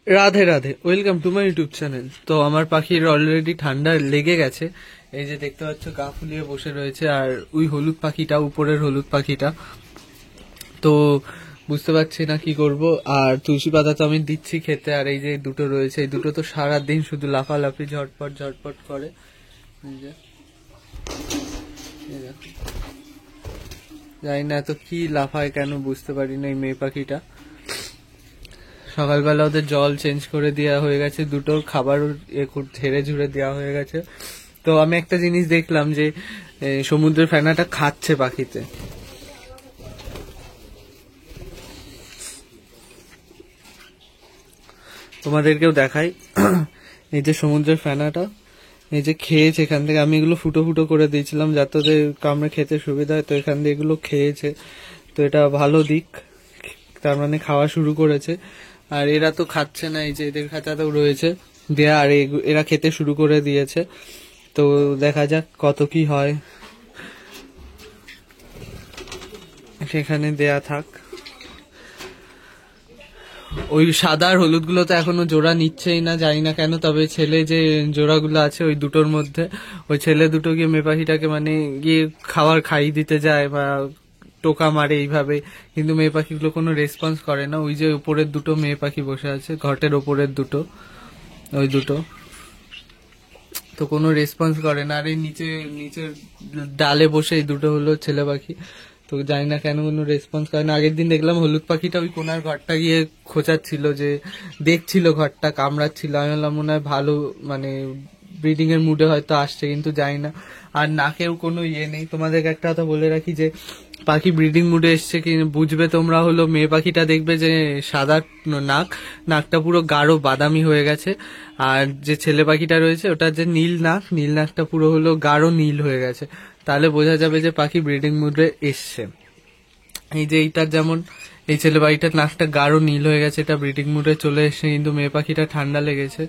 Radhe Radhe, welcome to my YouTube channel. তো আমার পাখির অলরেডি ঠান্ডা লেগে গেছে। এই যে দেখতে পাচ্ছ গা ফুলিয়ে বসে রয়েছে। আর ওই হলুদ পাখিটা, উপরের হলুদ পাখিটা, তো বুঝতে পারছি না কি করব। আর তুলসী পাতা তো আমি দিচ্ছি খেতে। আর এই যে দুটো রয়েছে, এই দুটো তো সারাদিন শুধু লাফালাফি ঝটপট ঝটপট করে। এই যে এই দেখো, জানি না এত কি লাফায় কেন, বুঝতে পারি না এই মেয়ে পাখিটা। সকালবেলা ওদের জল চেঞ্জ করে দেওয়া হয়ে গেছে, দুটোর খাবার ঝেড়ে ঝুড়ে দেওয়া হয়ে গেছে। তো আমি একটা জিনিস দেখলাম যে সমুদ্রের ফেনাটা খাচ্ছে পাখিতে। তোমাদেরকেও দেখাই। এই যে সমুদ্রের ফেনাটা, এই যে খেয়েছে এখান থেকে। আমি এগুলো ফুটো ফুটো করে দিয়েছিলাম যাতে ওদের কামড়ে খেতে সুবিধা হয়, তো এখান দিয়ে এগুলো খেয়েছে। তো এটা ভালো দিক, তার মানে খাওয়া শুরু করেছে। আর এরা তো খাচ্ছে না, এই যে এদের খাঁচাতেও রয়েছে দেয়া, আর এরা খেতে শুরু করে দিয়েছে। তো দেখা যাক কত কি হয়, সেখানে দেয়া থাক। ওই সাদা আর হলুদ গুলো তো এখনো জোড়া নিচ্ছেই না, জানি না কেন। তবে ছেলে যে জোড়াগুলো আছে ওই দুটোর মধ্যে, ওই ছেলে দুটো গিয়ে মেয়ে পাখিটাকে মানে গিয়ে খাবার খাইয়ে দিতে যায় বা টোকা মারে এইভাবে, কিন্তু মেয়ে পাখিগুলো কোনো রেসপন্স করে না। ওই যে উপরের দুটো মেয়ে পাখি বসে আছে, ঘটের ওপরের দুটো, ওই দুটো তো কোনো রেসপন্স করে না। আর এই নিচের ডালে বসে এই দুটো হলো ছেলে পাখি, তো জানি না কেন কোনো রেসপন্স করে না। আগের দিন দেখলাম হলুদ পাখিটা ওই কোনার ঘরটা গিয়ে খোঁচাচ্ছিল, যে দেখছিল ঘরটা, কামড়াচ্ছিল। আমি বললাম মনে হয় ভালো, মানে ব্রিডিং এর মুডে হয়তো আসছে, কিন্তু জানি না। আর নাকেও কোনো ইয়ে নেই। তোমাদেরকে একটা কথা বলে রাখি, যে পাখি ব্রিডিং মুডে এসছে কি বুঝবে তোমরা হলো, মেয়ে পাখিটা দেখবে যে সাদা নাকটা পুরো গাঢ় বাদামি হয়ে গেছে। আর যে ছেলে পাখিটা রয়েছে ওটার যে নীল নাকটা পুরো হলো গাঢ় নীল হয়ে গেছে। তাহলে বোঝা যাবে যে পাখি ব্রিডিং মুডে এসছে। এই যে এইটার যেমন, এই ছেলে পাখিটার নাকটা গাঢ় নীল হয়ে গেছে, এটা ব্রিডিং মুডে চলে এসছে। কিন্তু মেয়ে পাখিটা ঠান্ডা লেগেছে।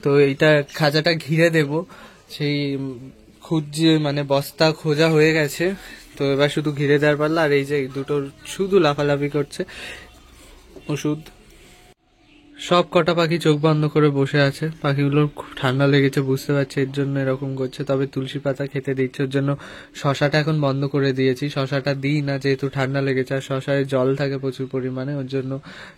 তো এইটা খাঁচাটা ঘিরে দেব, সেই খুঁজে মানে বস্তা খোঁজা হয়ে গেছে। তো এবার শুধু ঘিরে দেওয়ার পারলা। আর এই যে দুটো শুধু লাফালাফি করছে ওষুধ। সব কটা পাখি চোখ বন্ধ করে বসে আছে। পাখিগুলোর খুব ঠান্ডা লেগেছে, বুঝতে পারছে, এর জন্য এরকম করছে। তবে তুলসী পাতা খেতে দিচ্ছে, ওর জন্য শশাটা এখন বন্ধ করে দিয়েছি। শশাটা দিই না, যেহেতু ঠান্ডা লেগেছে। আর শশায় জল থাকে প্রচুর পরিমাণে, ওর জন্য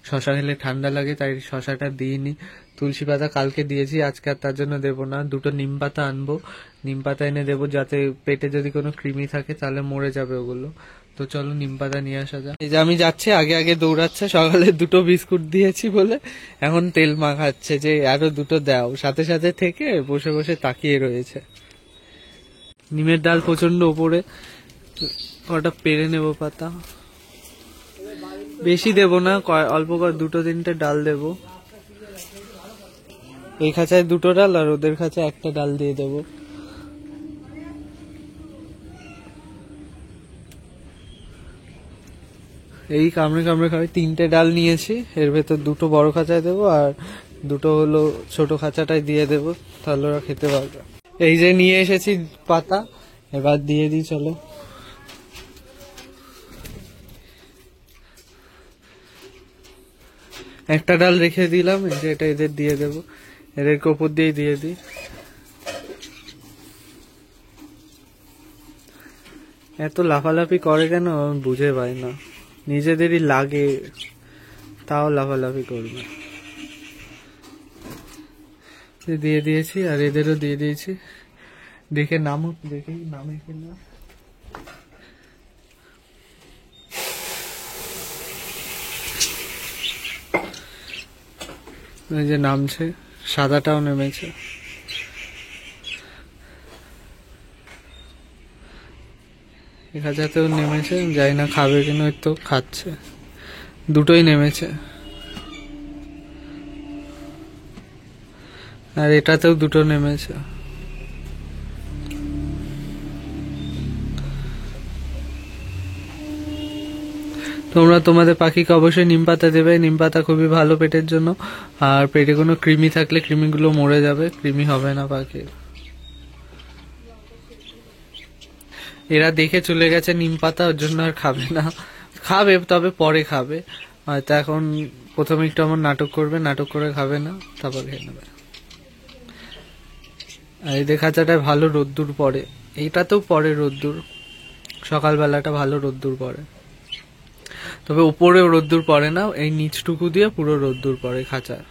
শশা খেলে ঠান্ডা লাগে, তাই শশাটা দিইনি। তুলসী পাতা কালকে দিয়েছি, আজকে আর তার জন্য দেবো না। দুটো নিম পাতা আনবো, নিম পাতা এনে দেবো, যাতে পেটে যদি কোনো কৃমি থাকে তাহলে মরে যাবে ওগুলো। তো চলো নিম পাতা নিয়ে আসা যাক। এই যে আমি যাচ্ছি, আগে আগে দৌড়াচ্ছে। সকালে দুটো বিস্কুট দিয়েছি বলে এখন তেল মাখাচ্ছে যে আরো দুটো দাও, সাথে সাথে থেকে বসে বসে তাকিয়ে রয়েছে। নিমের ডাল প্রচন্ড উপরে, কটা পেরে নেব পাতা। বেশি দেব না, অল্প করে দুটো তিনটে ডাল দেব। এই খাঁচায় দুটো ডাল আর ওদের খাঁচায় একটা ডাল দিয়ে দেবো। এই কামড়ে কামড়ে খাবে। তিনটে ডাল নিয়েছি, এর ভেতর দুটো বড় খাঁচায় দেবো আর দুটো হলো ছোট খাঁচাটায় দিয়ে দেবো, তাহলে ওরা খেতে পারবে। এই যে নিয়ে এসেছি পাতা, এবার দিয়ে দিই চলো। একটা ডাল রেখে দিলাম, এই যে এটা এদের দিয়ে দেবো, এদেরকে ওপর দিয়েই দিয়ে দিই। এত লাফালাফি করে কেন আমি বুঝে পাই না, নিজেদেরই লাগে তাও লাফালাফি করবে। দিয়ে দিয়েছি আর এদেরও দিয়ে দিয়েছি। দেখে নামুক, দেখি নামে কিনা। এই যে নামছে, সাদাটাও নেমেছে। খাঁচাতেও নেমেছে, যাই না খাবে কিনা, তো খাচ্ছে। দুটোই নেমেছে। আর এটাতেও দুটো নেমেছে। তোমরা তোমাদের পাখিকে অবশ্যই নিম পাতা দেবে। নিম পাতা খুবই ভালো পেটের জন্য। আর পেটে কোনো কৃমি থাকলে কৃমিগুলো মরে যাবে, কৃমি হবে না পাখির। এরা দেখে চলে গেছে নিম পাতা, ওর জন্য আর খাবে না। খাবে, তবে পরে খাবে, হয়তো এখন প্রথমে একটু আমার নাটক করবে, নাটক করে খাবে না, তারপর খেয়ে নেবে। আর এই খাঁচাটায় ভালো রোদ্দুর পড়ে, এইটাতেও পড়ে রোদ্দুর, সকালবেলাটা ভালো রোদ্দুর পড়ে, তবে উপরে রোদ্দুর পড়ে না, এই নিচটুকু দিয়ে পুরো রোদ্দুর পড়ে খাঁচার।